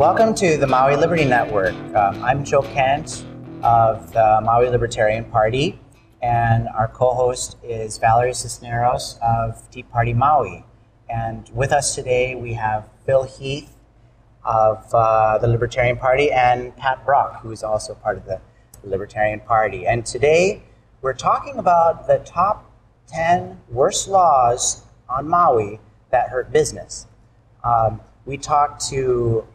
Welcome to the Maui Liberty Network. I'm Joe Kent of the Maui Libertarian Party, and our co-host is Valerie Sisneros of Tea Partier Maui. And with us today we have Phil Heath of the Libertarian Party and Pat Brock, who is also part of the Libertarian Party. And today we're talking about the top 10 worst laws on Maui that hurt business. We talked to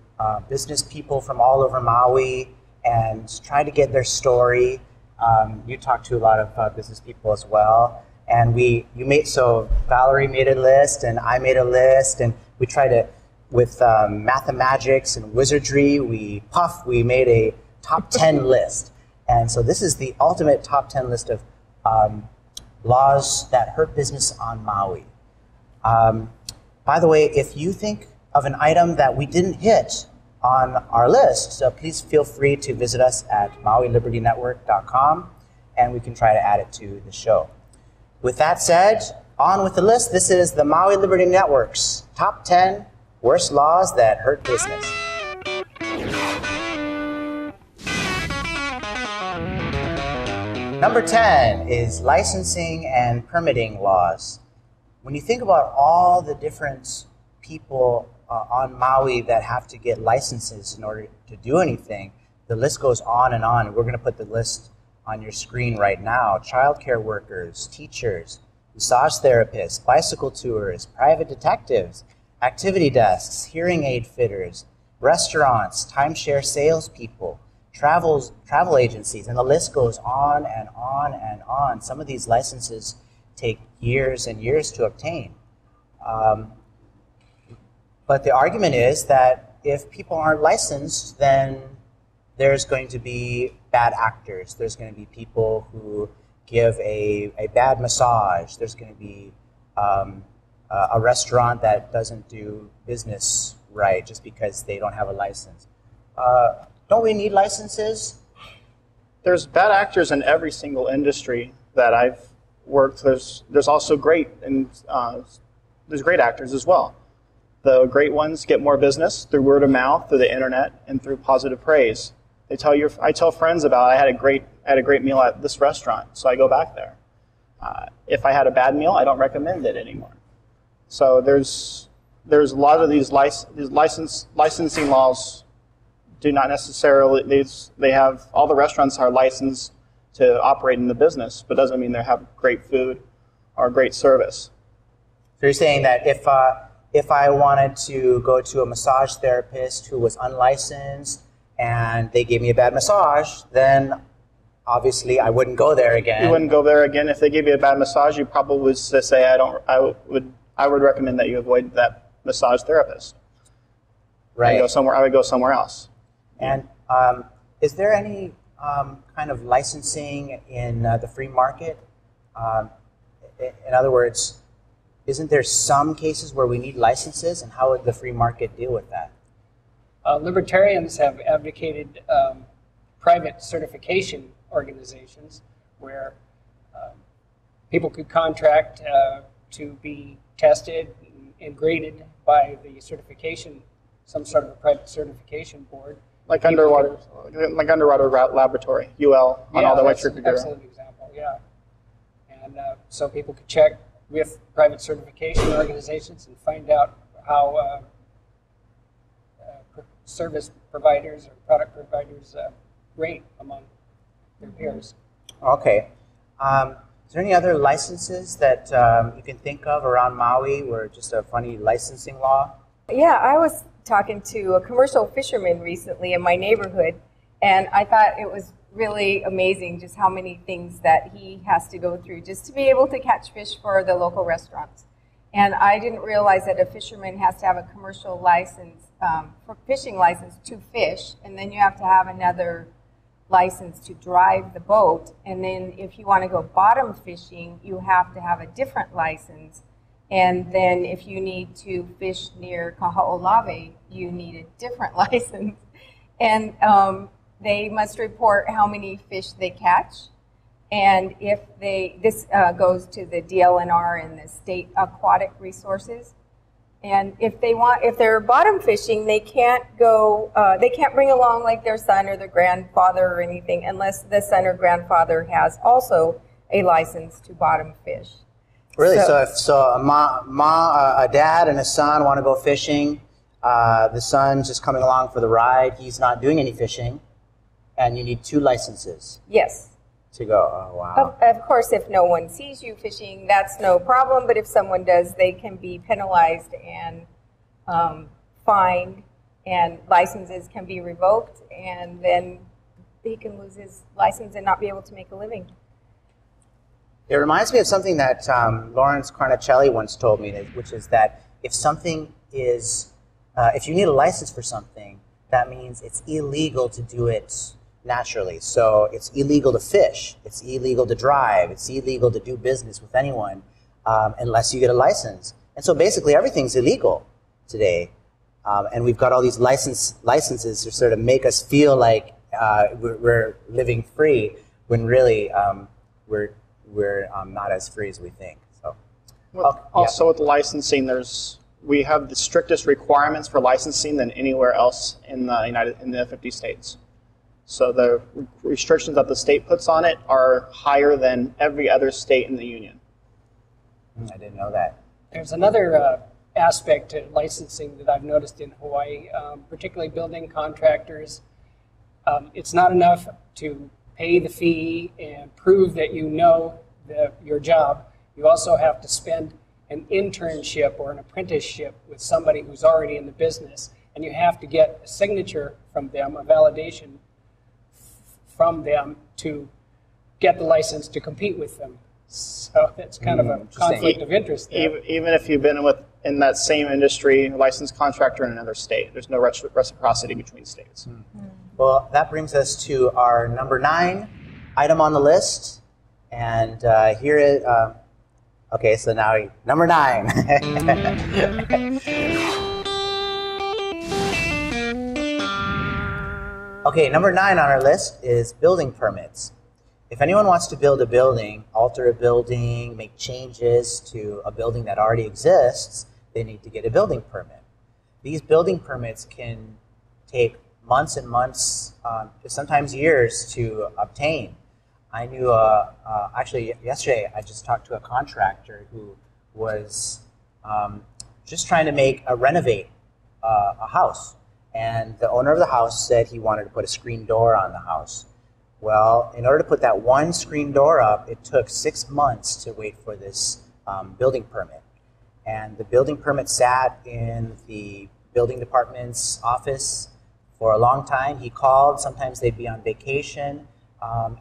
business people from all over Maui and tried to get their story. You talked to a lot of business people as well. And so Valerie made a list and I made a list, and we tried to, with mathemagics and wizardry, we made a top 10 list. And so this is the ultimate top 10 list of laws that hurt business on Maui. By the way, if you think of an item that we didn't hit on our list, so please feel free to visit us at MauiLibertyNetwork.com, and we can try to add it to the show. With that said, on with the list. This is the Maui Liberty Network's top 10 worst laws that hurt business. Number 10 is licensing and permitting laws. When you think about all the different people on Maui that have to get licenses in order to do anything, the list goes on and on. We're going to put the list on your screen right now. Childcare workers, teachers, massage therapists, bicycle tours, private detectives, activity desks, hearing aid fitters, restaurants, timeshare salespeople, travel agencies, and the list goes on and on and on. Some of these licenses take years and years to obtain. But the argument is that if people aren't licensed, then there's going to be bad actors. There's going to be people who give a bad massage. There's going to be a restaurant that doesn't do business right just because they don't have a license. Don't we need licenses? There's bad actors in every single industry that I've worked. There's also great, and there's great actors as well. The great ones get more business through word of mouth, through the internet, and through positive praise. I tell friends about, I had a great meal at this restaurant, so I go back there. If I had a bad meal, I don't recommend it anymore. So there's a lot of these licensing laws do not necessarily, they have, all the restaurants are licensed to operate in the business, but doesn't mean they have great food or great service. So you're saying that if I wanted to go to a massage therapist who was unlicensed and they gave me a bad massage, then obviously I wouldn't go there again. You wouldn't go there again. If they gave you a bad massage, you probably would say, I would recommend that you avoid that massage therapist. Right. I would go somewhere else. And is there any kind of licensing in the free market? In other words, isn't there some cases where we need licenses, and how would the free market deal with that? Libertarians have advocated private certification organizations where people could contract to be tested and graded by the certification, some sort of a private certification board. Like underwater laboratory, UL, on all the electric bureau. That's an excellent example, yeah. And so people could check with private certification organizations and find out how service providers or product providers rate among their peers. Okay. Is there any other licenses that you can think of around Maui or just a funny licensing law? Yeah, I was talking to a commercial fisherman recently in my neighborhood, and I thought it was really amazing just how many things that he has to go through just to be able to catch fish for the local restaurants. And I didn't realize that a fisherman has to have a commercial license, for fishing license to fish, and then you have to have another license to drive the boat. And then if you want to go bottom fishing, you have to have a different license. And then if you need to fish near Kaho'olawe, you need a different license. And they must report how many fish they catch. And if this goes to the DLNR and the state aquatic resources. And if they're bottom fishing, they can't bring along like their son or their grandfather or anything unless the son or grandfather has also a license to bottom fish. Really? So if a dad and a son want to go fishing, the son's just coming along for the ride, he's not doing any fishing, and you need 2 licenses. Yes. To go. Oh, wow. Of course, if no one sees you fishing, that's no problem. But if someone does, they can be penalized and fined, and licenses can be revoked, and then he can lose his license and not be able to make a living. It reminds me of something that Lawrence Carnicelli once told me, which is that if something is, if you need a license for something, that means it's illegal to do it naturally. So it's illegal to fish, it's illegal to drive, it's illegal to do business with anyone unless you get a license. And so basically everything's illegal today. And we've got all these licenses to sort of make us feel like we're living free, when really we're not as free as we think. So, also with licensing, we have the strictest requirements for licensing than anywhere else in the 50 states. So the restrictions that the state puts on it are higher than every other state in the union. I didn't know that. There's another aspect to licensing that I've noticed in Hawaii, particularly building contractors. It's not enough to pay the fee and prove that you know your job. You also have to spend an internship or an apprenticeship with somebody who's already in the business, and you have to get a signature from them, a validation from them to get the license to compete with them. So it's kind of a conflict of interest there. Even if you've been in that same industry, licensed contractor in another state, there's no reciprocity between states. Well, that brings us to our number 9 item on the list. And here is, okay, so now number 9. Okay, number 9 on our list is building permits. If anyone wants to build a building, alter a building, make changes to a building that already exists, they need to get a building permit. These building permits can take months and months, sometimes years to obtain. I knew, actually yesterday I just talked to a contractor who was just trying to renovate a house. And the owner of the house said he wanted to put a screen door on the house. Well, in order to put that one screen door up, it took 6 months to wait for this building permit. And the building permit sat in the building department's office for a long time. He called, sometimes they'd be on vacation.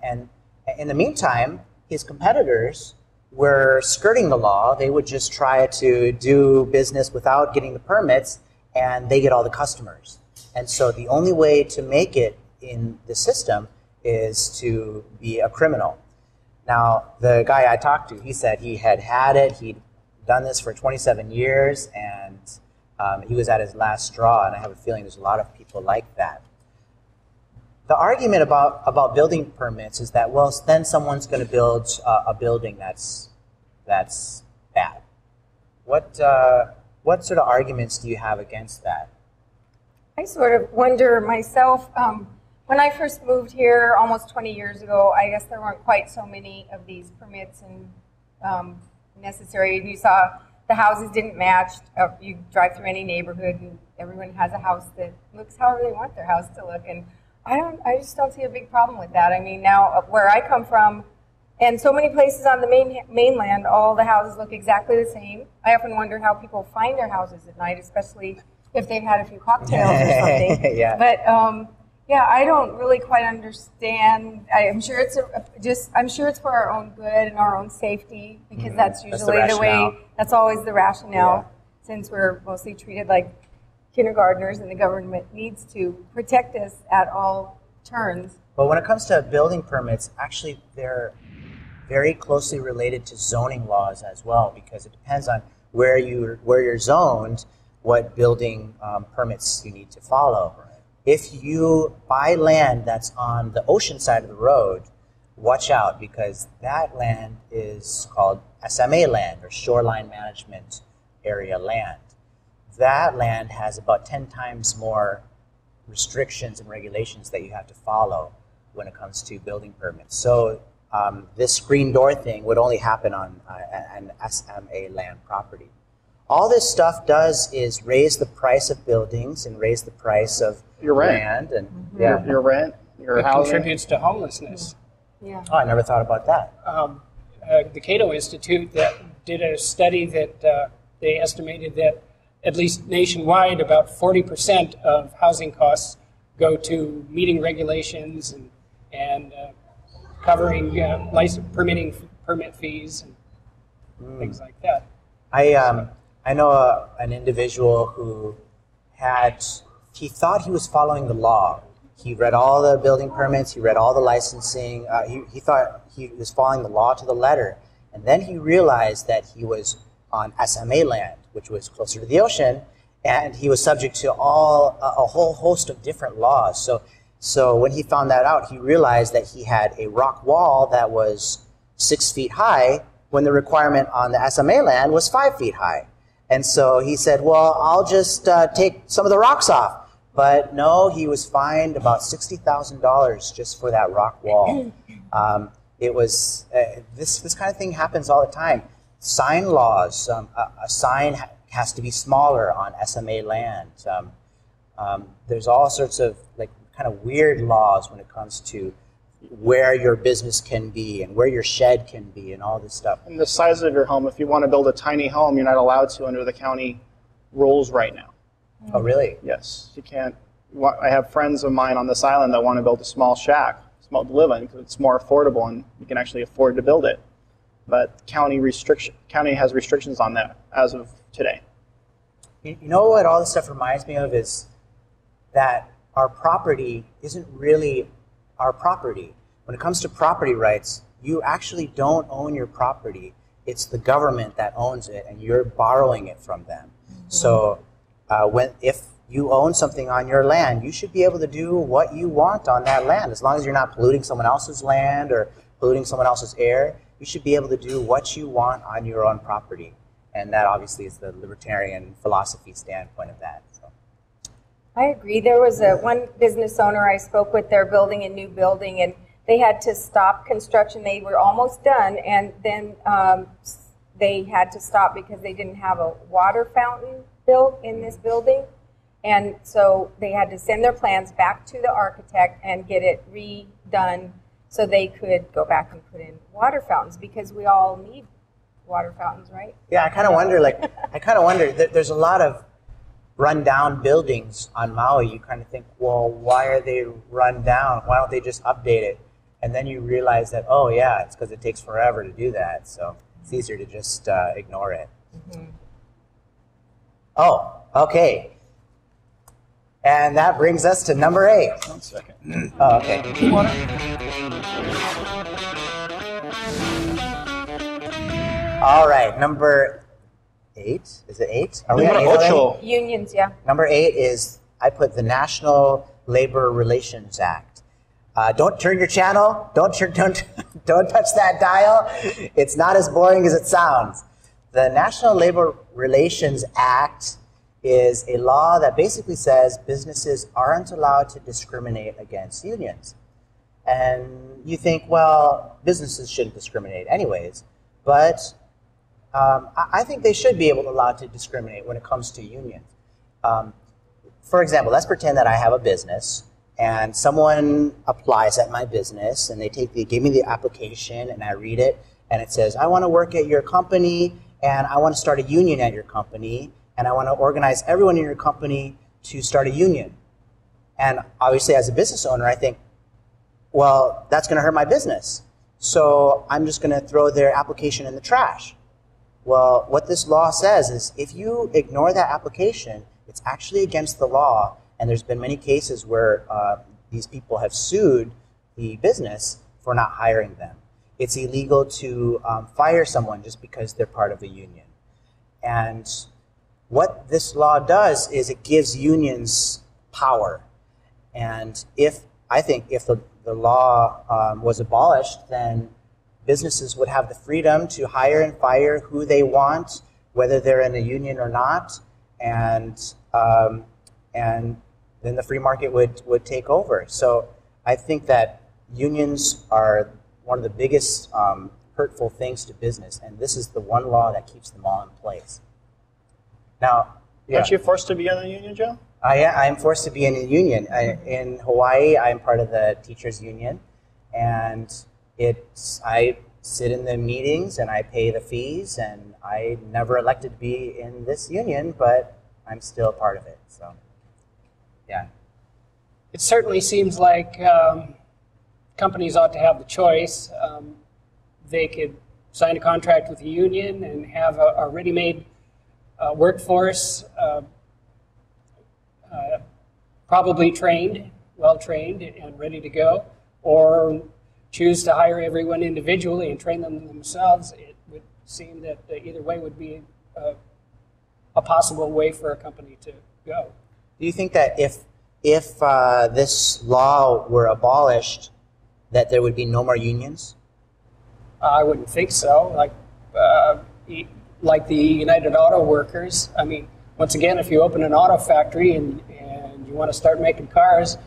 And in the meantime, his competitors were skirting the law. They would just try to do business without getting the permits, and they get all the customers. And so the only way to make it in the system is to be a criminal. Now, the guy I talked to, he said he had it, he'd done this for 27 years, and he was at his last straw, and I have a feeling there's a lot of people like that. The argument about building permits is that, well, then someone's going to build a building that's bad. What sort of arguments do you have against that? I sort of wonder myself, when I first moved here almost 20 years ago, I guess there weren't quite so many of these permits and necessary. You saw the houses didn't match. You drive through any neighborhood and everyone has a house that looks however they want their house to look. And I just don't see a big problem with that. I mean, now where I come from, and so many places on the mainland, all the houses look exactly the same. I often wonder how people find their houses at night, especially if they've had a few cocktails or something. Yeah. But yeah, I don't really quite understand. I'm sure it's for our own good and our own safety, because that's usually the way. That's always the rationale, since we're mostly treated like kindergartners, and the government needs to protect us at all turns. But when it comes to building permits, actually they're very closely related to zoning laws as well, because it depends on where you're zoned, what building permits you need to follow. Right. If you buy land that's on the ocean side of the road, watch out, because that land is called SMA land, or shoreline management area land. that land has about 10 times more restrictions and regulations that you have to follow when it comes to building permits. So this screen door thing would only happen on an SMA land property. All this stuff does is raise the price of buildings and raise the price of your land. And your rent, your housing. Contributes to homelessness. Yeah. Oh, I never thought about that. The Cato Institute that did a study that they estimated that at least nationwide, about 40% of housing costs go to meeting regulations and covering permit fees and things like that. I know an individual who he thought he was following the law. He read all the building permits, he read all the licensing, he thought he was following the law to the letter. And then he realized that he was on SMA land, which was closer to the ocean, and he was subject to a whole host of different laws. So when he found that out, he realized that he had a rock wall that was 6 feet high when the requirement on the SMA land was 5 feet high. And so he said, well, I'll just take some of the rocks off. But no, he was fined about $60,000 just for that rock wall. It was this kind of thing happens all the time. Sign laws. A sign has to be smaller on SMA land. There's all sorts of kind of weird laws when it comes to where your business can be and where your shed can be and all this stuff. And the size of your home, if you want to build a tiny home, you're not allowed to under the county rules right now. Oh, really? Yes, you can't. I have friends of mine on this island that want to build a small shack, small to live in, because it's more affordable and you can actually afford to build it. But county has restrictions on that as of today. You know what all this stuff reminds me of is that our property isn't really our property. When it comes to property rights, you actually don't own your property. It's the government that owns it, and you're borrowing it from them. So if you own something on your land, you should be able to do what you want on that land. As long as you're not polluting someone else's land or polluting someone else's air, you should be able to do what you want on your own property. And that obviously is the libertarian philosophy standpoint of that. So. I agree. There was one business owner I spoke with, they're building a new building, and they had to stop construction. They were almost done, and then they had to stop because they didn't have a water fountain built in this building. And so they had to send their plans back to the architect and get it redone so they could go back and put in water fountains, because we all need water fountains, right? Yeah, I kind of wonder, there's a lot of run-down buildings on Maui. You kind of think, well, why are they run down? Why don't they just update it? And then you realize that, oh, yeah, it's because it takes forever to do that. So it's easier to just ignore it. Mm-hmm. Oh, okay. And that brings us to number 8. 1 second. Oh, okay. All right, number 8. Is it 8? Are we at 8? Unions, yeah. Number 8 is, I put the National Labor Relations Act. Don't turn your channel. Don't touch that dial. It's not as boring as it sounds. The National Labor Relations Act is a law that basically says businesses aren't allowed to discriminate against unions. And you think, well, businesses shouldn't discriminate anyways, but I think they should be allowed to discriminate when it comes to unions. For example, let's pretend that I have a business and someone applies at my business and they give me the application and I read it and it says, I want to work at your company and I want to start a union at your company and I want to organize everyone in your company to start a union. And obviously as a business owner, I think, well, that's going to hurt my business. So I'm just going to throw their application in the trash. Well, what this law says is if you ignore that application, it's actually against the law. And there's been many cases where these people have sued the business for not hiring them. It's illegal to fire someone just because they're part of a union. And what this law does is it gives unions power. And I think if the law was abolished, then businesses would have the freedom to hire and fire who they want, whether they're in a union or not. and then the free market would take over. So I think that unions are one of the biggest hurtful things to business, and this is the one law that keeps them all in place. Now, aren't you forced to be in a union, Joe? I'm forced to be in a union. In Hawaii, I'm part of the teachers union, and I sit in the meetings and I pay the fees, and I never elected to be in this union, but I'm still part of it. So, yeah. It certainly seems like companies ought to have the choice. They could sign a contract with the union and have a ready-made workforce, probably trained, well-trained, and ready to go, or choose to hire everyone individually and train them themselves. It would seem that either way would be a possible way for a company to go. Do you think that if this law were abolished, that there would be no more unions? I wouldn't think so. Like the United Auto Workers. I mean, once again, if you open an auto factory and you want to start making cars,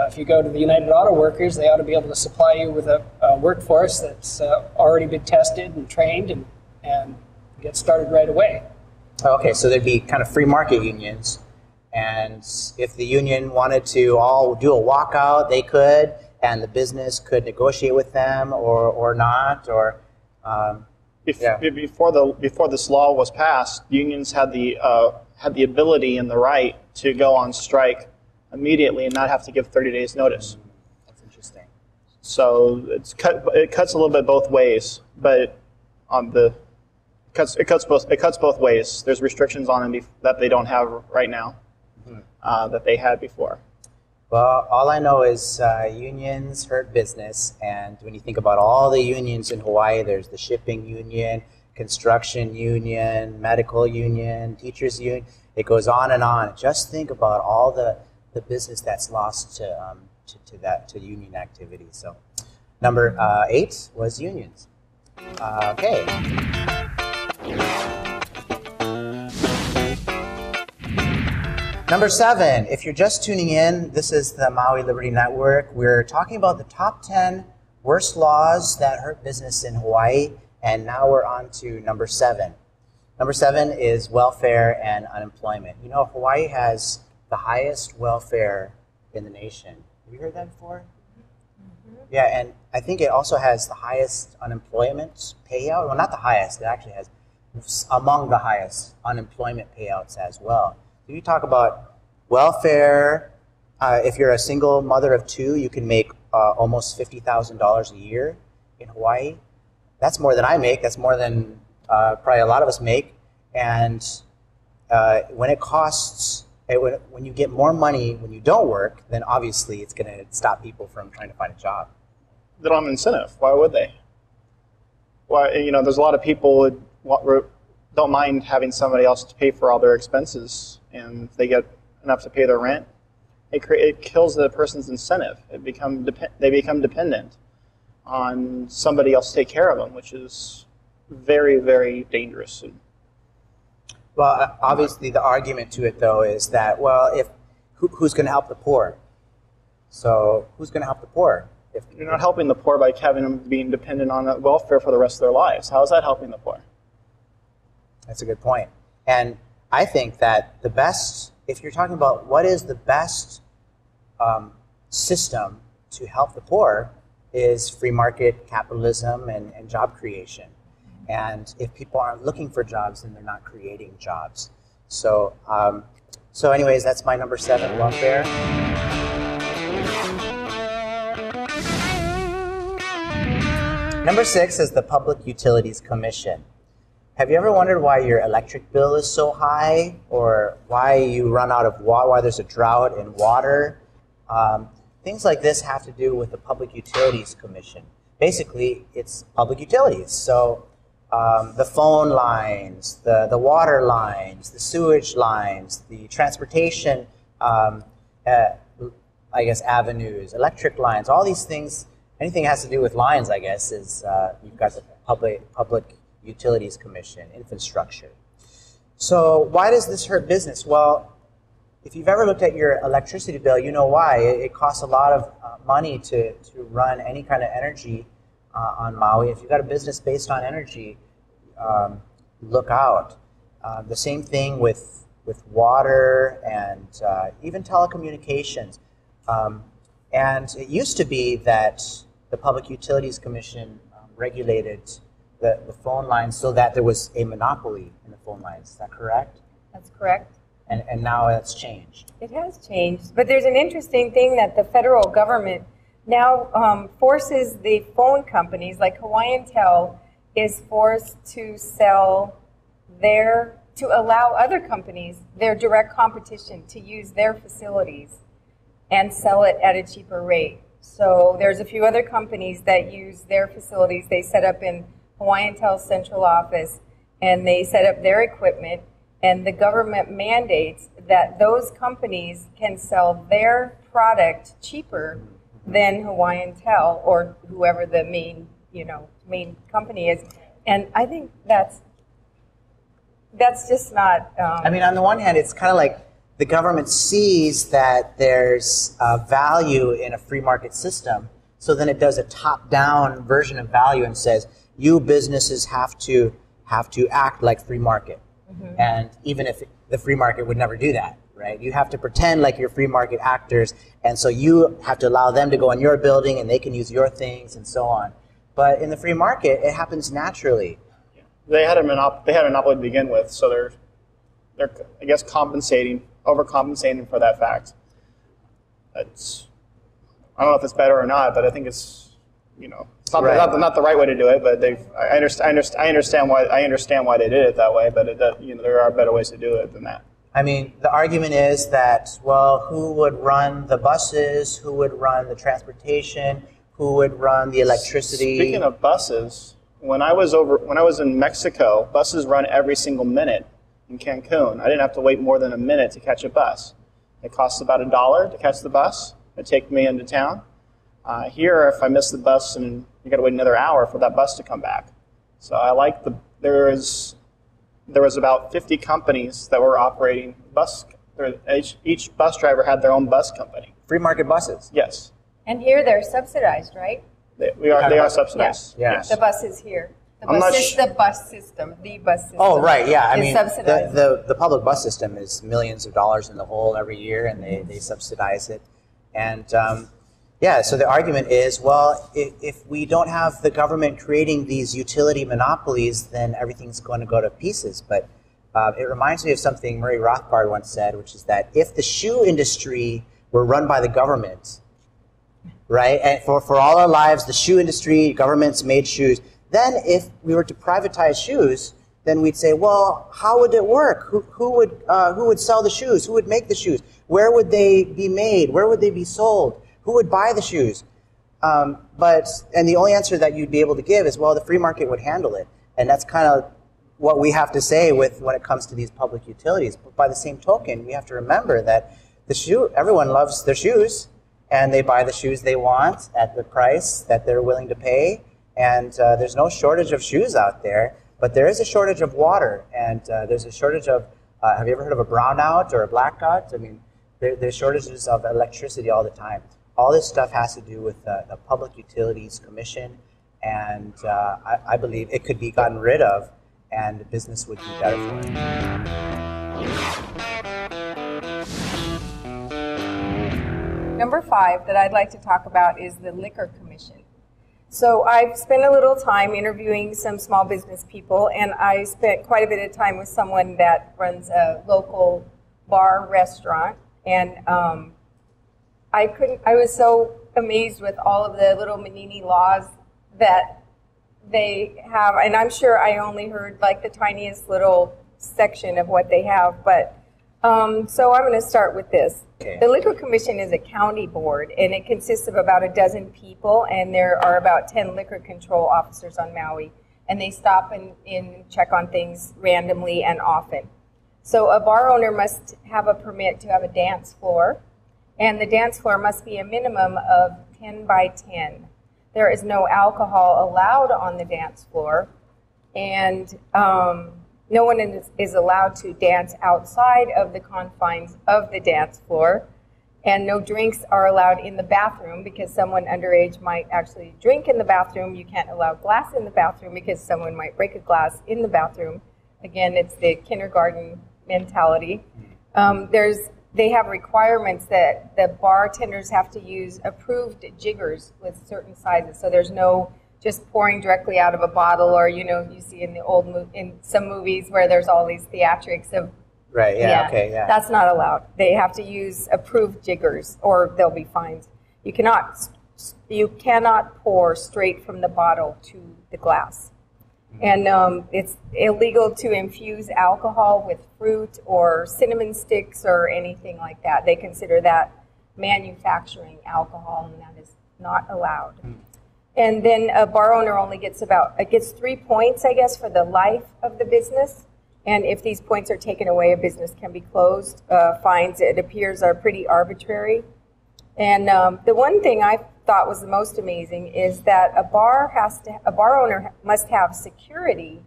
if you go to the United Auto Workers, they ought to be able to supply you with a workforce that's already been tested and trained and get started right away. Okay, so there'd be kind of free market unions, and if the union wanted to all do a walkout, they could, and the business could negotiate with them or not, or before this law was passed, unions had the ability and the right to go on strike immediately and not have to give 30 days notice. That's interesting. So it cuts a little bit both ways, but it cuts both ways. There's restrictions on them that they don't have right now, that they had before. Well, all I know is unions hurt business, and when you think about all the unions in Hawaii, there's the shipping union, construction union, medical union, teachers union. It goes on and on. Just think about all the business that's lost to union activity. So, number 8 was unions. Okay. Number 7, if you're just tuning in, this is the Maui Liberty Network. We're talking about the top 10 worst laws that hurt business in Hawaii, and now we're on to number 7. Number 7 is welfare and unemployment. You know, Hawaii has the highest welfare in the nation. Have you heard that before? Mm-hmm. Yeah, and I think it also has the highest unemployment payout. Well, not the highest, it actually has among the highest unemployment payouts as well. So you talk about welfare. If you're a single mother of 2, you can make almost $50,000 a year in Hawaii. That's more than I make. That's more than probably a lot of us make. And when it costs, when you get more money when you don't work, then obviously it's going to stop people from trying to find a job. They don't have an incentive. Why would they? Why, there's a lot of people who don't mind having somebody else to pay for all their expenses, and if they get enough to pay their rent, it kills the person's incentive. They become dependent on somebody else to take care of them, which is very, very dangerous. Well, obviously the argument to it, though, is that, well, who's going to help the poor? So who's going to help the poor? You're not helping the poor by having them being dependent on welfare for the rest of their lives. How is that helping the poor? That's a good point. And I think that the best, if you're talking about what is the best system to help the poor, is free market capitalism and job creation. And if people aren't looking for jobs, then they're not creating jobs. So, anyways, that's my number 7, welfare. Number 6 is the Public Utilities Commission. Have you ever wondered why your electric bill is so high, or why you run out of water, why there's a drought in water? Things like this have to do with the Public Utilities Commission. Basically, it's public utilities. So the phone lines, the water lines, the sewage lines, the transportation, avenues, electric lines, all these things, anything that has to do with lines, I guess, is you've got the Public Utilities Commission, infrastructure. So why does this hurt business? Well, if you've ever looked at your electricity bill, you know why. It costs a lot of money to run any kind of energy on Maui. If you've got a business based on energy, look out. The same thing with water and even telecommunications. And it used to be that the Public Utilities Commission regulated the phone lines so that there was a monopoly in the phone lines. Is that correct? That's correct. And now that's changed. It has changed. But there's an interesting thing that the federal government now forces the phone companies, like Hawaiian Tel is forced to sell to allow other companies, their direct competition, to use their facilities and sell it at a cheaper rate. So there's a few other companies that use their facilities. They set up in Hawaiian Tel's central office, and they set up their equipment, and the government mandates that those companies can sell their product cheaper than Hawaiian Tel or whoever the main company is. And I think that's just not... I mean, on the one hand, it's kind of like the government sees that there's value in a free market system, so then it does a top-down version of value and says, you businesses have to act like free market. Mm-hmm. And even if the free market would never do that, right? You have to pretend like you're free market actors, and so you have to allow them to go in your building and they can use your things and so on. But in the free market, it happens naturally. They had a monopoly to begin with, so they're I guess overcompensating for that fact. I don't know if it's better or not, but I think it's it's not the right way to do it. But I understand why they did it that way. But there are better ways to do it than that. I mean, the argument is that, well, who would run the buses? Who would run the transportation? Who would run the electricity? Speaking of buses, when I was in Mexico, buses run every single minute in Cancun. I didn't have to wait more than a minute to catch a bus. It costs about $1 to catch the bus. It'd take me into town. Here, if I miss the bus, and you got to wait another hour for that bus to come back. So I like there was about 50 companies that were operating bus. Each bus driver had their own bus company. Free market buses. Yes. And here they're subsidized, right? They are subsidized. Yeah. Yes. The buses here. The bus system. Oh, right, yeah. I mean, subsidized. the public bus system is millions of dollars in the hole every year, and they subsidize it. And so the argument is, well, if we don't have the government creating these utility monopolies, then everything's going to go to pieces. But it reminds me of something Murray Rothbard once said, which is that if the shoe industry were run by the government, right, and for all our lives, the shoe industry, governments made shoes, then if we were to privatize shoes, then we'd say, well, how would it work? Who would sell the shoes? Who would make the shoes? Where would they be made? Where would they be sold? Who would buy the shoes? And the only answer that you'd be able to give is, well, the free market would handle it. And that's kind of what we have to say when it comes to these public utilities. But by the same token, we have to remember that everyone loves their shoes, and they buy the shoes they want at the price that they're willing to pay. And there's no shortage of shoes out there, but there is a shortage of water, and there's a shortage of, have you ever heard of a brownout or a blackout? I mean, there's shortages of electricity all the time. All this stuff has to do with the Public Utilities Commission, and I believe it could be gotten rid of, and the business would be better for it. Number 5 that I'd like to talk about is the Liquor Commission. So I've spent a little time interviewing some small business people, and I spent quite a bit of time with someone that runs a local bar restaurant, and I was so amazed with all of the little Menini laws that they have, and I'm sure I only heard like the tiniest little section of what they have, but so I'm going to start with this. Okay. The Liquor Commission is a county board, and it consists of about a dozen people, and there are about 10 liquor control officers on Maui, and they stop and check on things randomly and often. So a bar owner must have a permit to have a dance floor, and the dance floor must be a minimum of 10 by 10. There is no alcohol allowed on the dance floor, and no one is allowed to dance outside of the confines of the dance floor. And no drinks are allowed in the bathroom because someone underage might actually drink in the bathroom. You can't allow glass in the bathroom because someone might break a glass in the bathroom. Again, it's the kindergarten mentality. They have requirements that the bartenders have to use approved jiggers with certain sizes. So there's no just pouring directly out of a bottle, or you see in in some movies where there's all these theatrics of. Right, okay, yeah. That's not allowed. They have to use approved jiggers or they'll be fined. You cannot pour straight from the bottle to the glass. And it's illegal to infuse alcohol with fruit or cinnamon sticks or anything like that. They consider that manufacturing alcohol, and that is not allowed. And then a bar owner only gets 3 points, I guess, for the life of the business. And if these points are taken away, a business can be closed. Fines, it appears, are pretty arbitrary. And the one thing I thought was the most amazing is that a bar owner must have security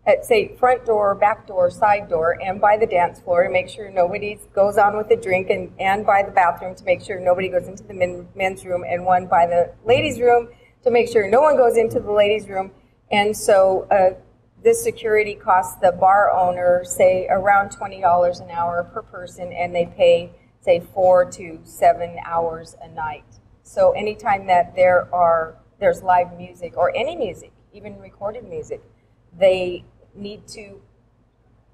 at, say, front door, back door, side door, and by the dance floor to make sure nobody goes on with a drink, and by the bathroom to make sure nobody goes into the men's room, and one by the ladies' room to make sure no one goes into the ladies' room. And so this security costs the bar owner, say, around $20 an hour per person, and they pay, say, 4 to 7 hours a night. So anytime that there's live music or any music, even recorded music, they need to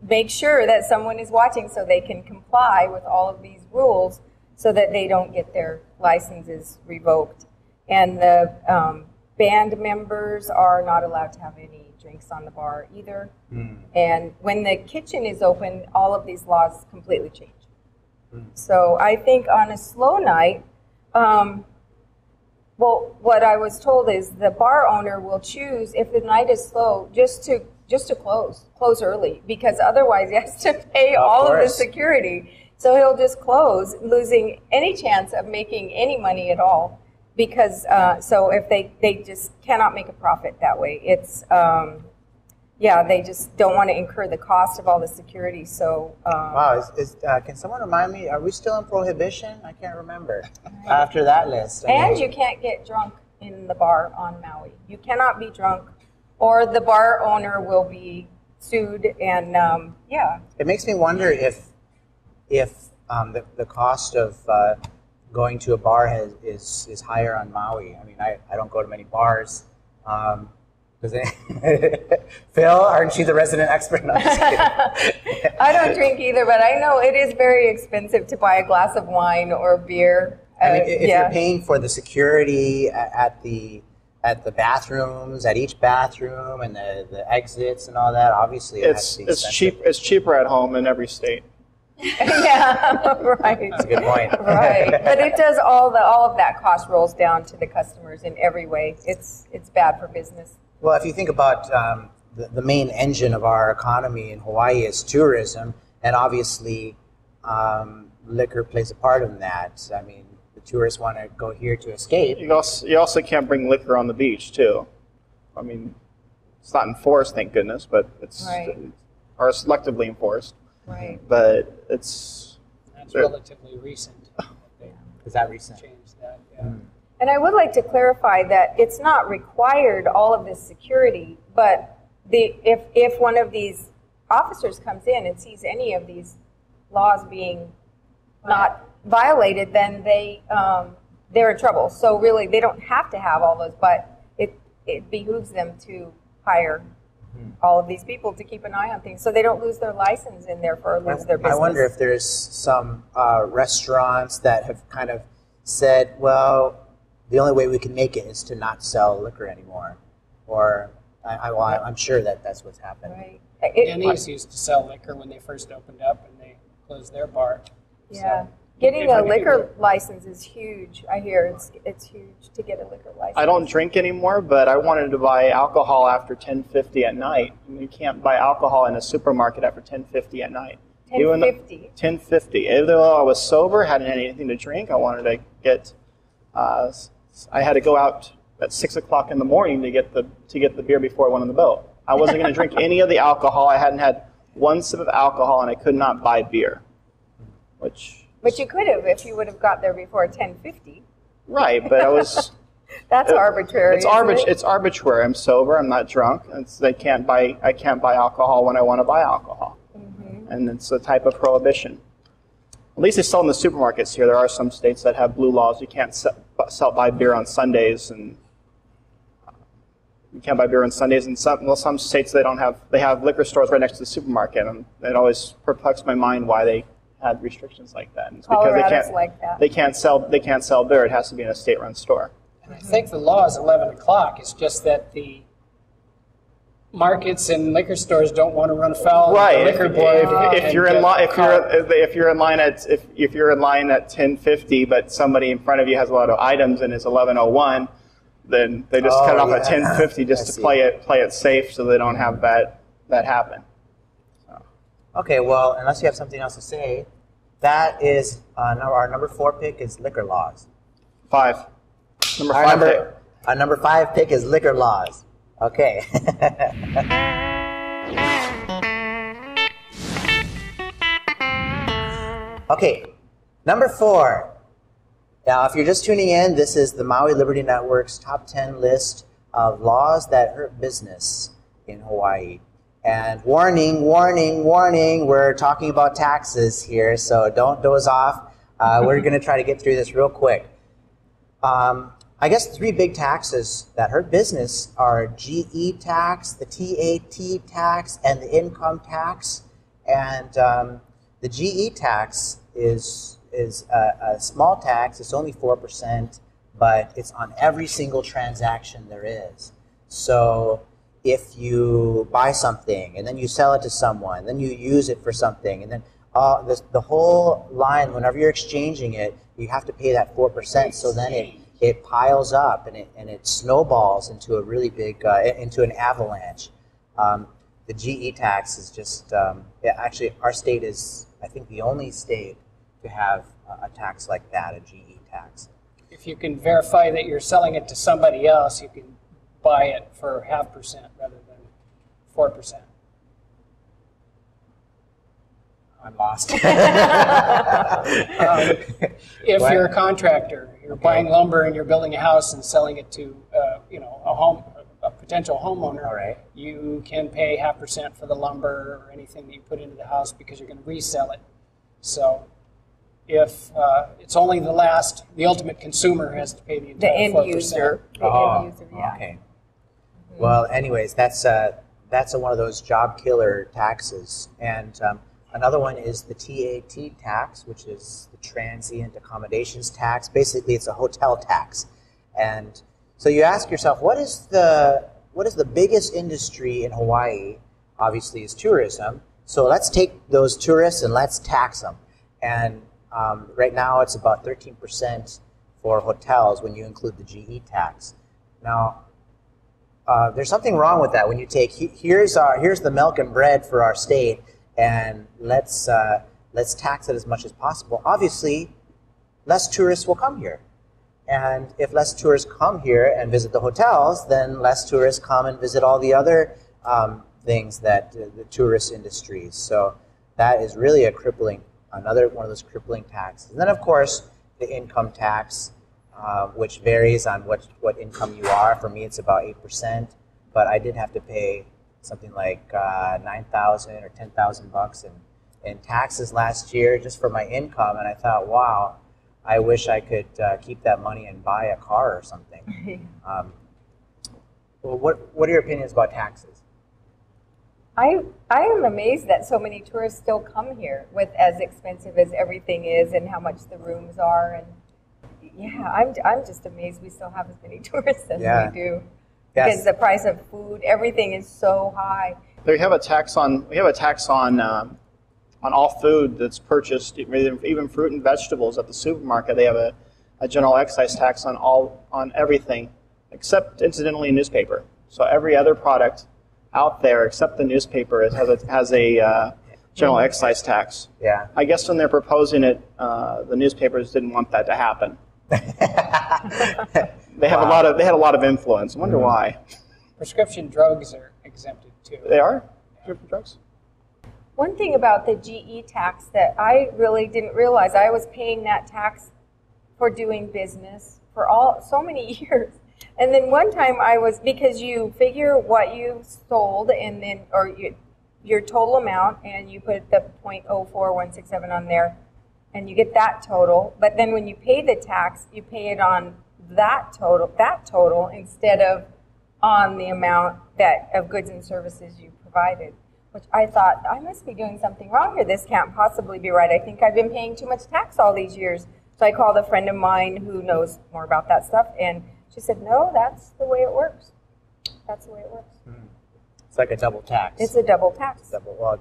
make sure that someone is watching so they can comply with all of these rules so that they don't get their licenses revoked. And the band members are not allowed to have any drinks on the bar either. And when the kitchen is open, all of these laws completely change. So I think on a slow night, well, what I was told is the bar owner will choose, if the night is slow, just to close early, because otherwise he has to pay all of the security. So he'll just close, losing any chance of making any money at all. Because so if they just cannot make a profit that way. It's they just don't want to incur the cost of all the security. So wow, can someone remind me? Are we still in prohibition? I can't remember. After that list, you can't get drunk in the bar on Maui. You cannot be drunk, or the bar owner will be sued. And it makes me wonder if the cost of going to a bar is higher on Maui. I mean, I don't go to many bars. Phil, aren't you the resident expert? No, I'm just kidding. I don't drink either, but I know it is very expensive to buy a glass of wine or beer. I mean, if you're paying for the security at the bathrooms, at each bathroom, and the exits and all that, obviously it's cheap. It's cheaper at home in every state. Yeah, right. That's a good point. Right, but it does all of that cost rolls down to the customers in every way. It's bad for business. Well, if you think about the main engine of our economy in Hawaii is tourism, and obviously liquor plays a part in that. I mean, the tourists want to go here to escape. You also can't bring liquor on the beach too. I mean, it's not enforced, thank goodness, but it's or selectively enforced. Right. But that's relatively recent. Is that recent? Changed that, And I would like to clarify that it's not required, all of this security, but if one of these officers comes in and sees any of these laws being not violated, then they're in trouble. So really, they don't have to have all those, but it behooves them to hire all of these people to keep an eye on things so they don't lose their license and therefore lose their business. I wonder if there's some restaurants that have kind of said, well, the only way we can make it is to not sell liquor anymore. Or I'm sure that's what's happened. Right. Denny's used to sell liquor when they first opened up, and they closed their bar. Yeah. So, getting a liquor license is huge. I hear it's huge to get a liquor license. I don't drink anymore, but I wanted to buy alcohol after 10:50 at night. And you can't buy alcohol in a supermarket after 10:50 at night. 10:50. 10:50. Even though I was sober, hadn't had anything to drink, I wanted to get. I had to go out at 6 o'clock in the morning to get the beer before I went on the boat. I wasn't going to drink any of the alcohol. I hadn't had one sip of alcohol, and I could not buy beer. But you could have if you would have got there before 10:50. Right, but I was... That's arbitrary. It's arbitrary. I'm sober. I'm not drunk. I can't buy alcohol when I want to buy alcohol, and it's a type of prohibition. At least they sell in the supermarkets here. There are some states that have blue laws. You can't buy beer on Sundays, and you can't buy beer on Sundays. And some states they have liquor stores right next to the supermarket, and it always perplexed my mind why they had restrictions like that. And it's because they can't sell beer. It has to be in a state-run store. And I think the law is 11 o'clock. It's just that the markets and liquor stores don't want to run afoul of the liquor board. If you're in line at 10:50, but somebody in front of you has a lot of items and it's 11:01, then they just cut it off at 10:50 just to play it safe, so they don't have that happen. So. Okay, well, unless you have something else to say, that is our number 4 pick is liquor laws. 5. Our number 5 pick is liquor laws. Okay. Okay, number 4. Now, if you're just tuning in, this is the Maui Liberty Network's top 10 list of laws that hurt business in Hawaii. And warning, warning, warning, we're talking about taxes here, so don't doze off. We're going to try to get through this real quick. I guess 3 big taxes that hurt business are GE tax, the TAT tax, and the income tax. And the GE tax is a small tax. It's only 4%, but it's on every single transaction there is. So if you buy something and then you sell it to someone, then you use it for something, and then the whole line, whenever you're exchanging it, you have to pay that 4%. So then it piles up and it snowballs into a really big into an avalanche. The GE tax is just actually our state is, I think, the only state to have a tax like that, a GE tax. If you can verify that you're selling it to somebody else, you can buy it for 0.5% rather than 4%. I'm lost. If you're a contractor, you're buying lumber and you're building a house and selling it to a potential homeowner, all right, you can pay 0.5% for the lumber or anything that you put into the house because you're going to resell it. So if it's only the ultimate consumer has to pay the entire 4%. End user. Yeah. Okay. Well, anyways, that's one of those job killer taxes. And another one is the TAT tax, which is the Transient Accommodations Tax. Basically, it's a hotel tax. And so you ask yourself, what is the biggest industry in Hawaii? Obviously, is tourism. So let's take those tourists and let's tax them. And right now, it's about 13% for hotels when you include the GE tax. Now, there's something wrong with that. When you take here's the milk and bread for our state, and let's tax it as much as possible. Obviously, less tourists will come here, and if less tourists come here and visit the hotels, then less tourists come and visit all the other things that the tourist industries. So that is really another one of those crippling taxes. And then, of course, the income tax, which varies on what income you are. For me, it's about 8%, but I did have to pay something like $9,000 or $10,000 in taxes last year just for my income, and I thought, wow, I wish I could keep that money and buy a car or something. Well, what are your opinions about taxes? I am amazed that so many tourists still come here with as expensive as everything is and how much the rooms are, and yeah, I'm just amazed we still have as many tourists as we do. Yes. Because the price of food, everything is so high. We have a tax on all food that's purchased, even fruit and vegetables at the supermarket. They have a general excise tax on everything, except incidentally newspaper. So every other product out there except the newspaper has a general excise tax. Yeah. I guess when they're proposing it, the newspapers didn't want that to happen. They had a lot of influence. I wonder why. Prescription drugs are exempted too. They are? Food trucks? One thing about the GE tax that I really didn't realize, I was paying that tax for doing business for so many years. And then one time because you figure what you sold and then, your total amount, and you put the 0.04167 on there, and you get that total. But then when you pay the tax, you pay it on that total instead of on the amount of goods and services you provided. Which I thought, I must be doing something wrong here. This can't possibly be right. I think I've been paying too much tax all these years. So I called a friend of mine who knows more about that stuff, and she said, no, that's the way it works. That's the way it works. It's like a double tax. It's a double tax.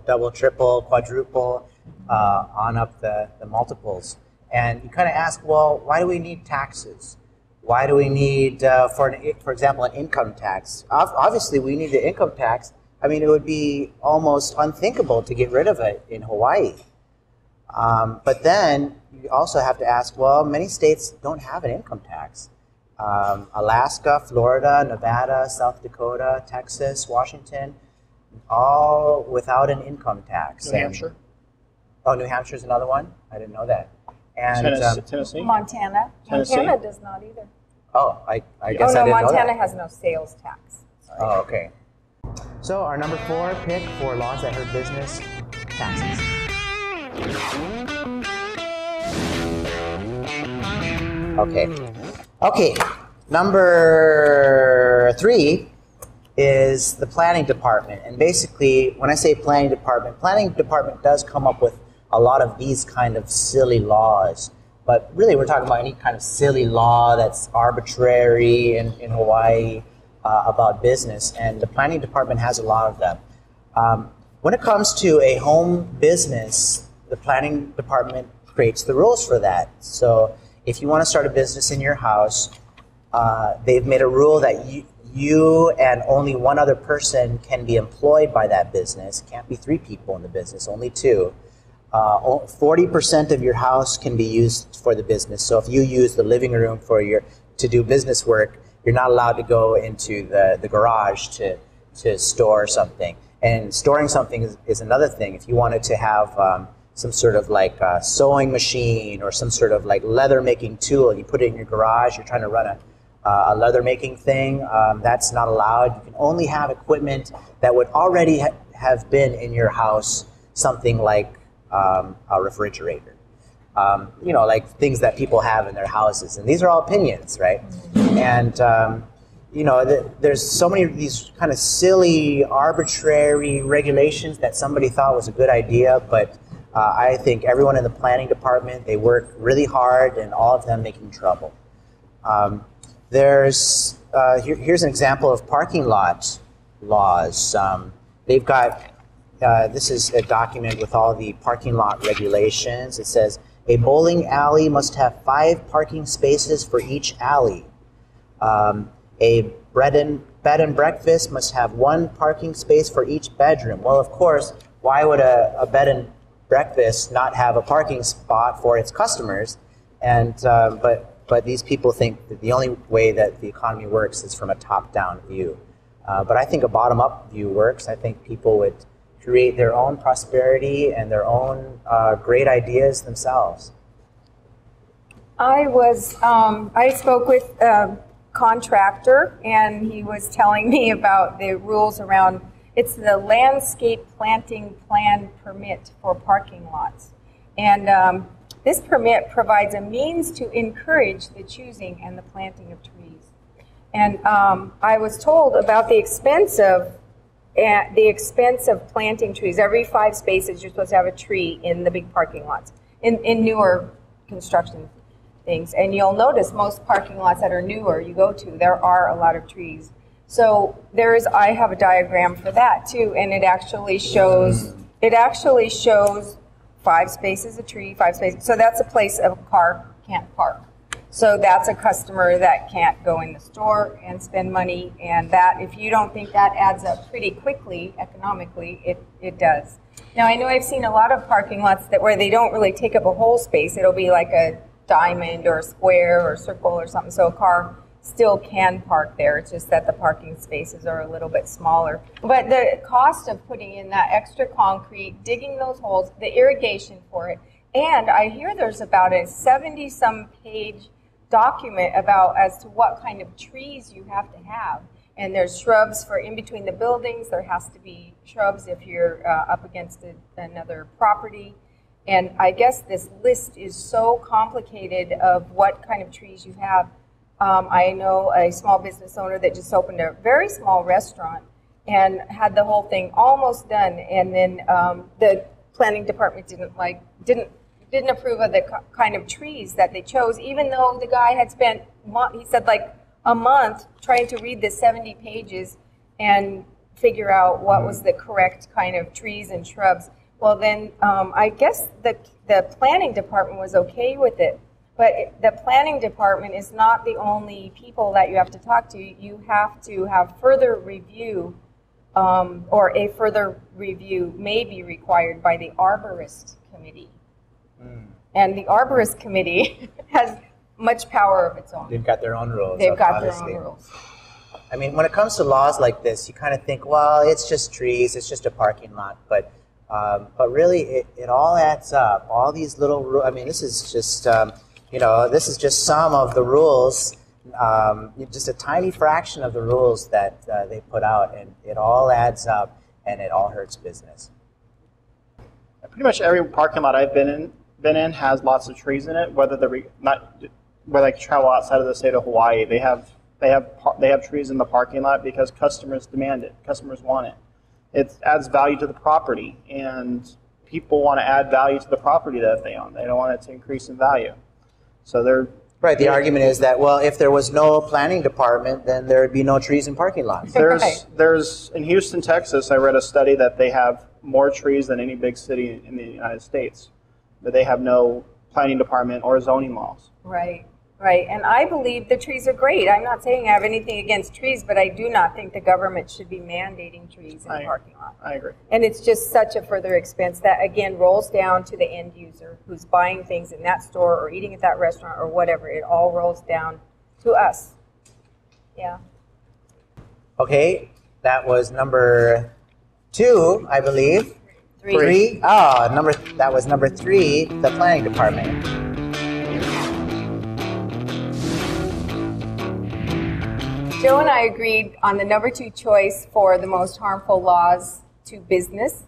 Double, triple, quadruple, on up the multiples. And you kind of ask, well, why do we need taxes? Why do we need, for example, an income tax? Obviously, we need the income tax. I mean, it would be almost unthinkable to get rid of it in Hawaii. But then you also have to ask, well, many states don't have an income tax. Alaska, Florida, Nevada, South Dakota, Texas, Washington, all without an income tax. New Hampshire. Oh, New Hampshire is another one? I didn't know that. And Tennessee? Montana. Tennessee? Montana does not either. Oh, I guess no, I didn't know Montana that. has no sales tax. Sorry. Oh, okay. So our number 4 pick for laws that hurt business, taxes. Okay. Number 3 is the planning department. And basically, when I say planning department does come up with a lot of these kind of silly laws. But really, we're talking about any kind of silly law that's arbitrary in Hawaii about business. And the planning department has a lot of them. When it comes to a home business, the planning department creates the rules for that. So if you want to start a business in your house, they've made a rule that you and only one other person can be employed by that business. It can't be 3 people in the business, only 2. 40% of your house can be used for the business. So if you use the living room to do business work, you're not allowed to go into the garage to store something. And storing something is another thing. If you wanted to have some sort of like sewing machine or some sort of like leather making tool, and you put it in your garage, you're trying to run a leather making thing, that's not allowed. You can only have equipment that would already have been in your house, something like a refrigerator. Like things that people have in their houses. And these are all opinions, right? And, there's so many of these kind of silly, arbitrary regulations that somebody thought was a good idea, but I think everyone in the planning department, they work really hard, and all of them making trouble. Here's an example of parking lot laws. They've got, this is a document with all the parking lot regulations. It says, a bowling alley must have 5 parking spaces for each alley. A bed and breakfast must have 1 parking space for each bedroom. Well, of course, why would a bed and breakfast not have a parking spot for its customers? And but these people think that the only way that the economy works is from a top-down view. But I think a bottom-up view works. I think people would create their own prosperity and their own great ideas themselves. I spoke with a contractor, and he was telling me about the rules around, it's the landscape planting plan permit for parking lots. And this permit provides a means to encourage the choosing and the planting of trees. And I was told about the expense of planting trees. Every 5 spaces, you're supposed to have a tree in the big parking lots, in newer construction things. And you'll notice most parking lots that are newer you go to, there are a lot of trees. So I have a diagram for that too, and it actually shows 5 spaces a tree, 5 spaces. So that's a place a car can't park. So that's a customer that can't go in the store and spend money, and that, if you don't think that adds up pretty quickly economically, it does. Now, I know I've seen a lot of parking lots where they don't really take up a whole space. It'll be like a diamond or a square or a circle or something, so a car still can park there. It's just that the parking spaces are a little bit smaller. But the cost of putting in that extra concrete, digging those holes, the irrigation for it, and I hear there's about a 70-some page document about as to what kind of trees you have to have. And there's shrubs for in between the buildings. There has to be shrubs if you're up against another property. And I guess this list is so complicated of what kind of trees you have. I know a small business owner that just opened a very small restaurant and had the whole thing almost done. And then the planning department didn't approve of the kind of trees that they chose, even though the guy had spent, he said, like a month trying to read the 70 pages and figure out what was the correct kind of trees and shrubs. Well, then I guess the planning department was okay with it, but the planning department is not the only people that you have to talk to. You have to have further review, or a further review may be required by the arborist committee. And the arborist committee has much power of its own. They've got their own rules. They've got obviously. their own rules. I mean, when it comes to laws like this, you kind of think, well, it's just trees, it's just a parking lot. But really, it all adds up. All these little rules. I mean, this is just, this is just some of the rules, just a tiny fraction of the rules that they put out, and it all adds up, and it all hurts business. Pretty much every parking lot I've been in has lots of trees in it. Whether I travel outside of the state of Hawaii, they have trees in the parking lot because customers demand it. Customers want it. It adds value to the property, and people want to add value to the property that they own. They don't want it to increase in value. So they're right. The argument is that, well, if there was no planning department, then there would be no trees in parking lots. There's in Houston, Texas, I read a study that they have more trees than any big city in the United States, but they have no planning department or zoning laws. Right. And I believe the trees are great. I'm not saying I have anything against trees, but I do not think the government should be mandating trees in parking lots. I agree. And it's just such a further expense that, again, rolls down to the end user who's buying things in that store or eating at that restaurant or whatever. It all rolls down to us. Yeah. Okay, that was number 2, I believe. 3. That was number 3, the planning department. Joe and I agreed on the number 2 choice for the most harmful laws to business,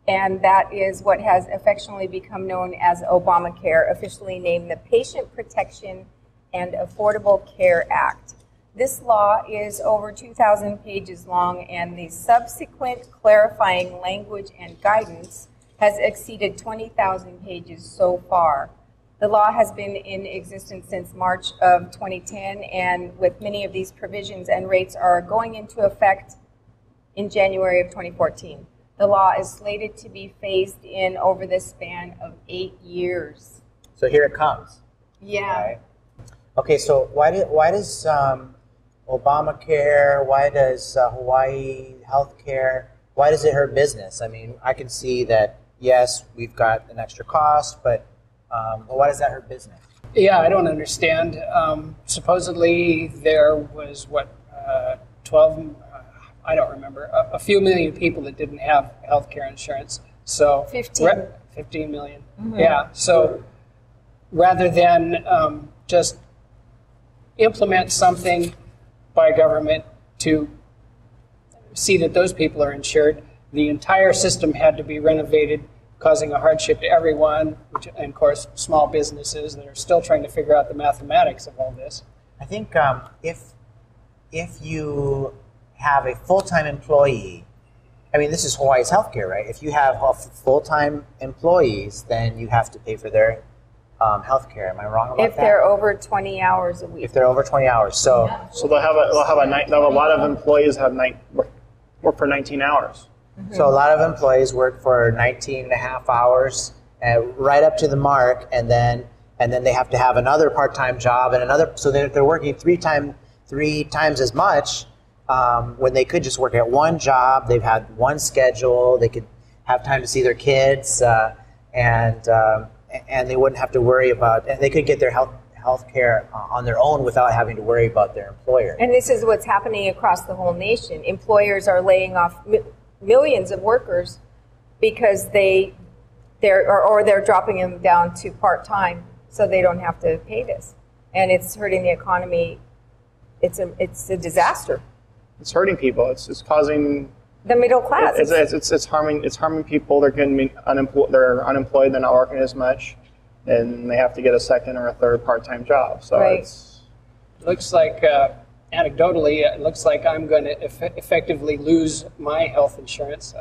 and that is what has affectionately become known as Obamacare, officially named the Patient Protection and Affordable Care Act. This law is over 2,000 pages long, and the subsequent clarifying language and guidance has exceeded 20,000 pages so far. The law has been in existence since March of 2010, and with many of these provisions and rates are going into effect in January of 2014. The law is slated to be phased in over the span of 8 years. So here it comes. Yeah. Right? Okay, so why does Obamacare, why does Hawaii healthcare, why does it hurt business? I mean, I can see that, yes, we've got an extra cost, but why does that hurt business? Yeah, I don't understand. Supposedly there was, 12, I don't remember, a few million people that didn't have health care insurance. So 15 million. Mm-hmm. Yeah, so rather than just implement something by government to see that those people are insured, the entire system had to be renovated, causing a hardship to everyone, and of course small businesses that are still trying to figure out the mathematics of all this. I think if you have a full-time employee, I mean, this is Hawaii's healthcare, right? If you have full-time employees, then you have to pay for their healthcare. Am I wrong about that? If they're over 20 hours a week. If they're over 20 hours, so they'll have a lot of employees work for 19 hours. Mm-hmm. So a lot of employees work for 19 and a half hours, right up to the mark, and then they have to have another part-time job and another. So they're working three times as much when they could just work at one job. They've had one schedule. They could have time to see their kids, and they wouldn't have to worry about. And they could get their health health care on their own without having to worry about their employer. And this is what's happening across the whole nation. Employers are laying off millions of workers because they're dropping them down to part-time so they don't have to pay this. And it's hurting the economy. It's a disaster. It's hurting people. It's causing the middle class. It's harming people. They're getting unemployed. They're unemployed. They're not working as much, and they have to get a second or a third part-time job. So right. It looks like, anecdotally, it looks like I'm going to effectively lose my health insurance.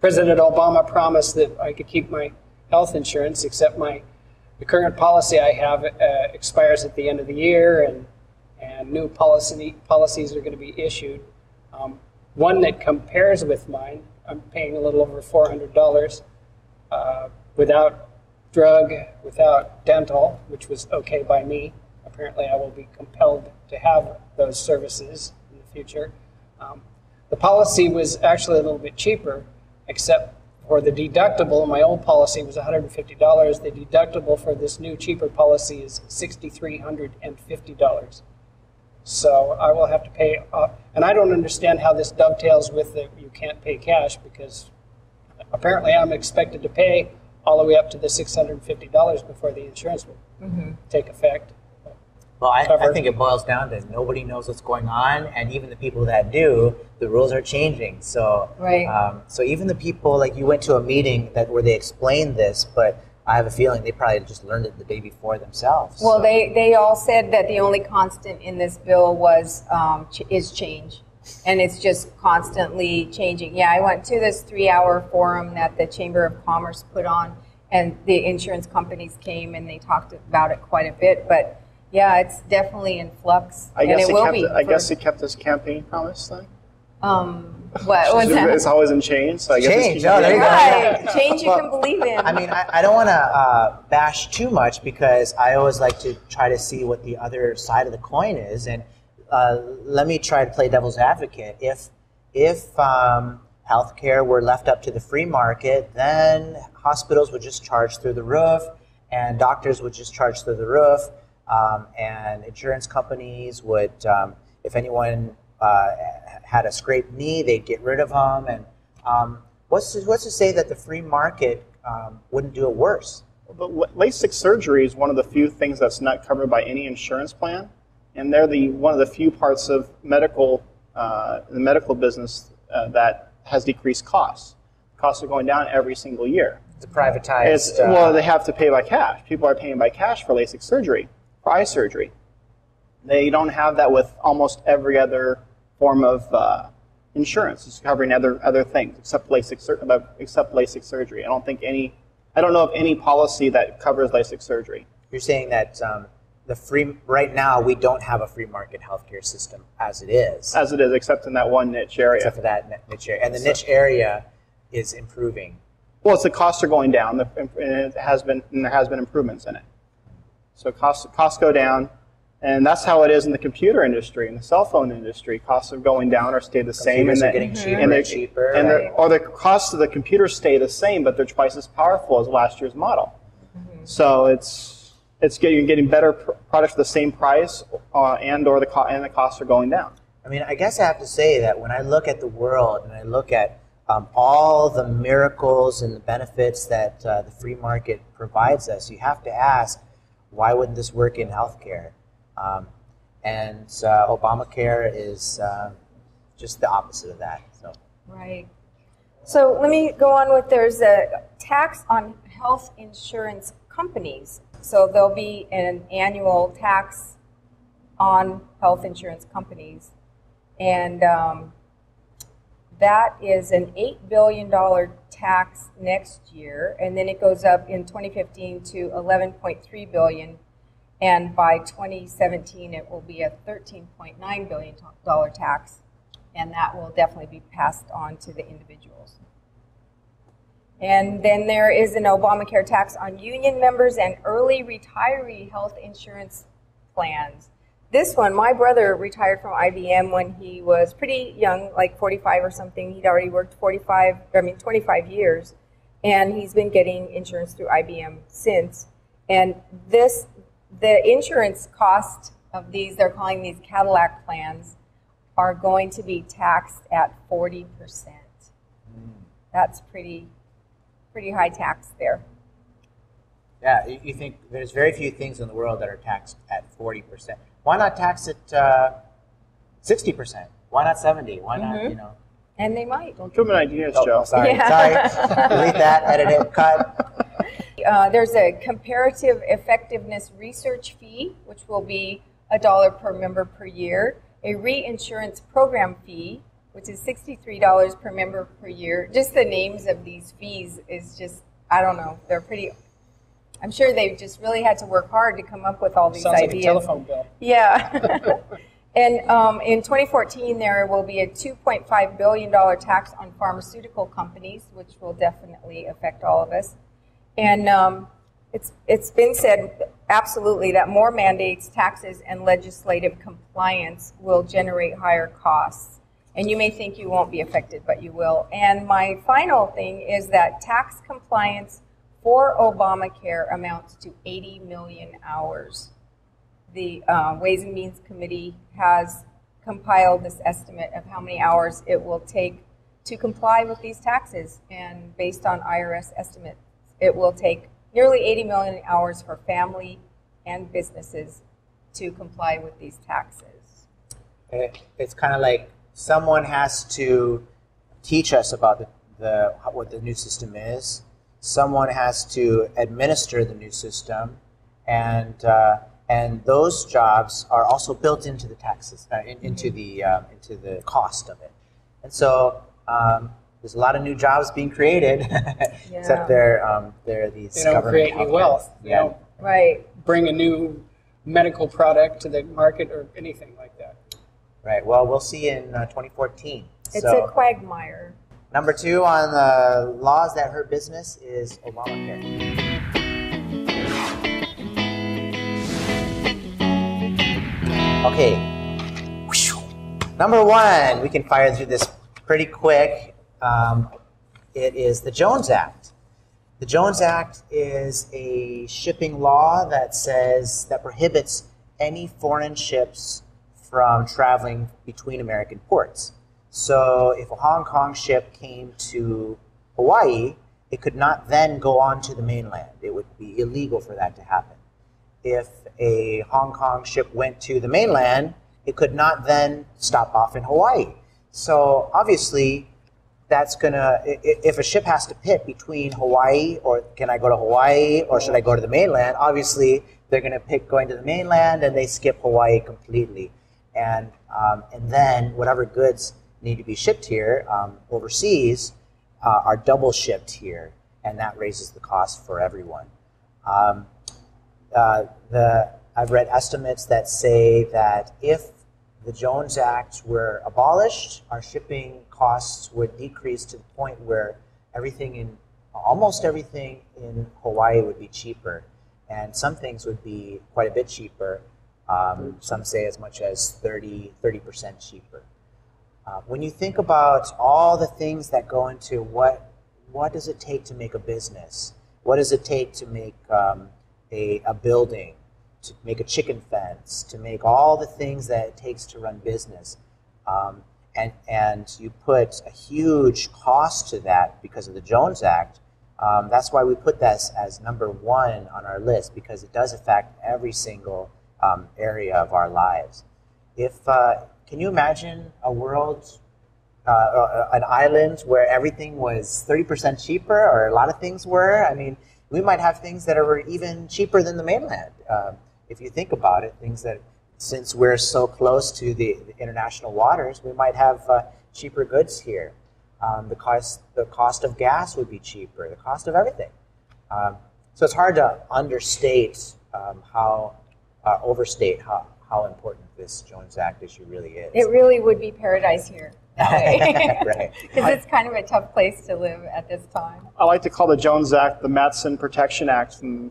President Obama promised that I could keep my health insurance, except the current policy I have expires at the end of the year, and new policies are going to be issued. One that compares with mine, I'm paying a little over $400 without drug, without dental, which was okay by me. Apparently I will be compelled to have those services in the future. The policy was actually a little bit cheaper, except for the deductible. My old policy was $150. The deductible for this new cheaper policy is $6,350. So I will have to pay, and I don't understand how this dovetails with the you can't pay cash, because apparently I'm expected to pay all the way up to the $650 before the insurance will take effect. Well, I think it boils down to nobody knows what's going on, and even the people that do, the rules are changing. So, right. So even the people, like you went to a meeting where they explained this, but I have a feeling they probably just learned it the day before themselves. Well, they all said that the only constant in this bill is change, and it's just constantly changing. Yeah, I went to this 3-hour forum that the Chamber of Commerce put on, and the insurance companies came and they talked about it quite a bit. But yeah, it's definitely in flux. I guess he kept his campaign promise then. What was that? It's always in change. So I guess change. Oh, there you go. Right. Change you can believe in. I mean, I don't want to bash too much, because I always like to try to see what the other side of the coin is. And let me try to play devil's advocate. If healthcare were left up to the free market, then hospitals would just charge through the roof, and doctors would just charge through the roof, and insurance companies would, if anyone had a scraped knee, they'd get rid of them. And what's to say that the free market wouldn't do it worse? But LASIK surgery is one of the few things that's not covered by any insurance plan, and they're one of the few parts of the medical business that has decreased costs. Costs are going down every single year. It's privatized. Well, they have to pay by cash. People are paying by cash for LASIK surgery, for eye surgery. They don't have that with almost every other form of insurance. It's covering other things except LASIK surgery. I don't know of any policy that covers LASIK surgery. You're saying that right now we don't have a free market healthcare system as it is. As it is, except in that one niche area. Except for that niche area, and the niche area is improving. Well, the costs are going down, and there has been improvements in it. So costs go down. And that's how it is in the computer industry, in the cell phone industry. Costs are going down or stay the same. Computers are getting cheaper and cheaper. Or the costs of the computers stay the same, but they're twice as powerful as last year's model. So you're getting better products for the same price, and the costs are going down. I mean, I guess I have to say that when I look at the world and I look at all the miracles and the benefits that the free market provides us, you have to ask, why wouldn't this work in healthcare? And Obamacare is just the opposite of that. So. Right. So let me go on with, there's a tax on health insurance companies. So there'll be an annual tax on health insurance companies. And that is an $8 billion tax next year. And then it goes up in 2015 to $11.3 billion. And by 2017, it will be a $13.9 billion tax, and that will definitely be passed on to the individuals. And then there is an Obamacare tax on union members and early retiree health insurance plans. This one, my brother retired from IBM when he was pretty young, like 45 or something. He'd already worked 25 years, and he's been getting insurance through IBM since. And the insurance cost of these, they're calling these Cadillac plans, are going to be taxed at 40%. That's pretty high tax there. Yeah, you think there's very few things in the world that are taxed at 40%. Why not tax it 60%? Why not 70? Why not, you know? And they might. Don't give them ideas, Joe. Sorry. Delete that, edit it, cut. There's a comparative effectiveness research fee, which will be $1 per member per year. A reinsurance program fee, which is $63 per member per year. Just the names of these fees is just, I don't know, they're pretty, I'm sure they've just really had to work hard to come up with all these Sounds ideas. like a telephone bill. Yeah. And in 2014, there will be a $2.5 billion tax on pharmaceutical companies, which will definitely affect all of us. And it's been said absolutely that more mandates, taxes, and legislative compliance will generate higher costs. And you may think you won't be affected, but you will. And my final thing is that tax compliance for Obamacare amounts to 80 million hours. The Ways and Means Committee has compiled this estimate of how many hours it will take to comply with these taxes. And based on IRS estimates, it will take nearly 80 million hours for family and businesses to comply with these taxes. It's kind of like someone has to teach us about what the new system is. Someone has to administer the new system, and those jobs are also built into the taxes, into the cost of it. And so there's a lot of new jobs being created, except they're these They don't government create any wealth. They don't bring a new medical product to the market or anything like that. Right. Well, we'll see in 2014. It's a quagmire. Number 2 on the laws that hurt business is Obamacare. Okay. Number 1, we can fire through this pretty quick. It is the Jones Act. The Jones Act is a shipping law that prohibits any foreign ships from traveling between American ports. So if a Hong Kong ship came to Hawaii, it could not then go on to the mainland. It would be illegal for that to happen. If a Hong Kong ship went to the mainland, it could not then stop off in Hawaii. So obviously, that's gonna, if a ship has to pick between Hawaii, or can I go to Hawaii, or should I go to the mainland, obviously they're gonna pick going to the mainland, and they skip Hawaii completely. And then whatever goods need to be shipped here overseas are double shipped here, and that raises the cost for everyone. I've read estimates that say that if the Jones Act were abolished, our shipping costs would decrease to the point where almost everything in Hawaii would be cheaper, and some things would be quite a bit cheaper. Some say as much as 30% cheaper. When you think about all the things that go into what does it take to make a business? What does it take to make a building, to make a chicken fence, to make all the things that it takes to run business? And you put a huge cost to that because of the Jones Act. That's why we put that as number 1 on our list, because it does affect every single area of our lives. Can you imagine a world, an island where everything was 30% cheaper, or a lot of things were? I mean, we might have things that are even cheaper than the mainland. If you think about it, things that, since we're so close to the international waters, we might have cheaper goods here. The cost of gas would be cheaper, the cost of everything. So it's hard to understate overstate how important this Jones Act issue really is. It really would be paradise here. Right. Because it's kind of a tough place to live at this time. I like to call the Jones Act the Matson Protection Act. And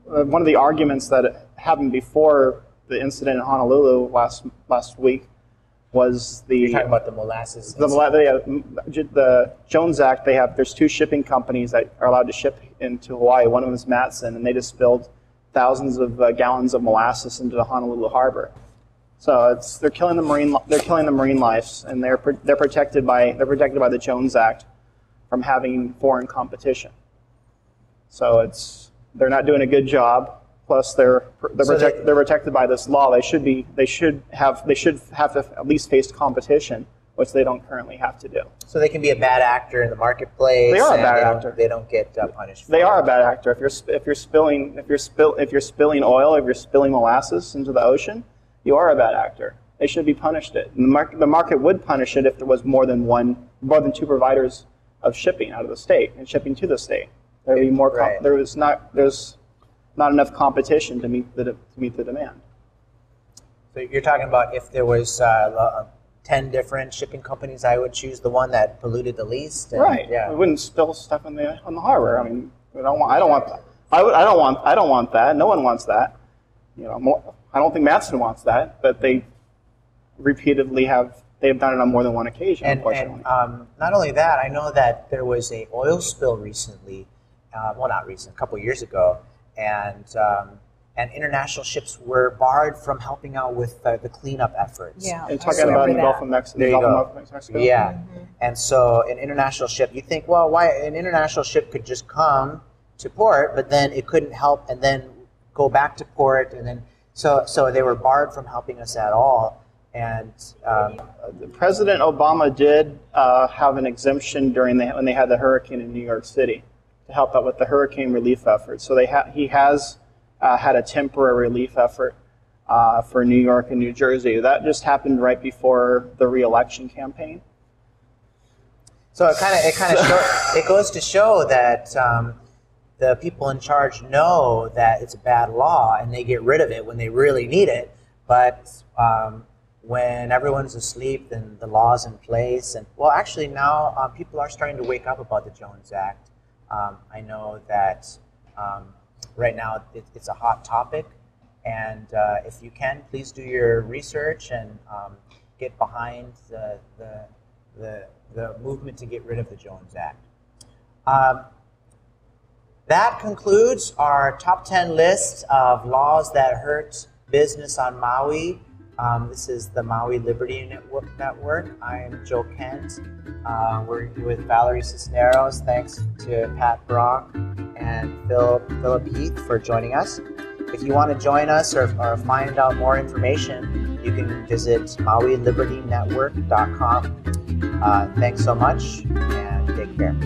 one of the arguments that happened before the incident in Honolulu last week was You're talking about the molasses. The Jones Act. There's 2 shipping companies that are allowed to ship into Hawaii. One of them is Matson, and they just spilled thousands of gallons of molasses into the Honolulu harbor. So they're killing the marine lives, and they're protected by the Jones Act from having foreign competition. So they're not doing a good job. Plus, they're protected by this law. They should have to at least face competition, which they don't currently have to do. So they can be a bad actor in the marketplace. They are a bad actor. They don't get punished. They are a bad actor. If you're spilling oil, if you're spilling molasses into the ocean, you are a bad actor. They should be punished. The market would punish it if there was more than two providers of shipping out of the state and shipping to the state. There would be more. Right. There's not enough competition to meet the demand. So you're talking about if there was 10 different shipping companies, I would choose the one that polluted the least. And, right. Yeah. We wouldn't spill stuff on the harbor. I mean, I don't want that. I don't want that. No one wants that. I don't think Matson wants that, but they repeatedly they've done it on more than one occasion, unfortunately. And not only that, I know that there was an oil spill recently, not recent, a couple years ago, and international ships were barred from helping out with the cleanup efforts. Yeah, and talking about in the Gulf of Mexico. There you go. Mexico. Yeah, and so an international ship, you think, well, why an international ship could just come to port, but then it couldn't help, and then go back to port, and then so they were barred from helping us at all. And President Obama did have an exemption when they had the hurricane in New York City to help out with the hurricane relief effort. So he has had a temporary relief effort for New York and New Jersey. That just happened right before the re-election campaign. So it goes to show that the people in charge know that it's a bad law and they get rid of it when they really need it. But when everyone's asleep, then the law's in place. And well, actually now people are starting to wake up about the Jones Act. I know that right now it's a hot topic, and if you can, please do your research and get behind the movement to get rid of the Jones Act. That concludes our top 10 list of laws that hurt business on Maui. This is the Maui Liberty Network. I am Joe Kent. We're here with Valerie Sisneros. Thanks to Pat Brock and Philip Heath for joining us. If you want to join us or find out more information, you can visit MauiLibertyNetwork.com. Thanks so much, and take care.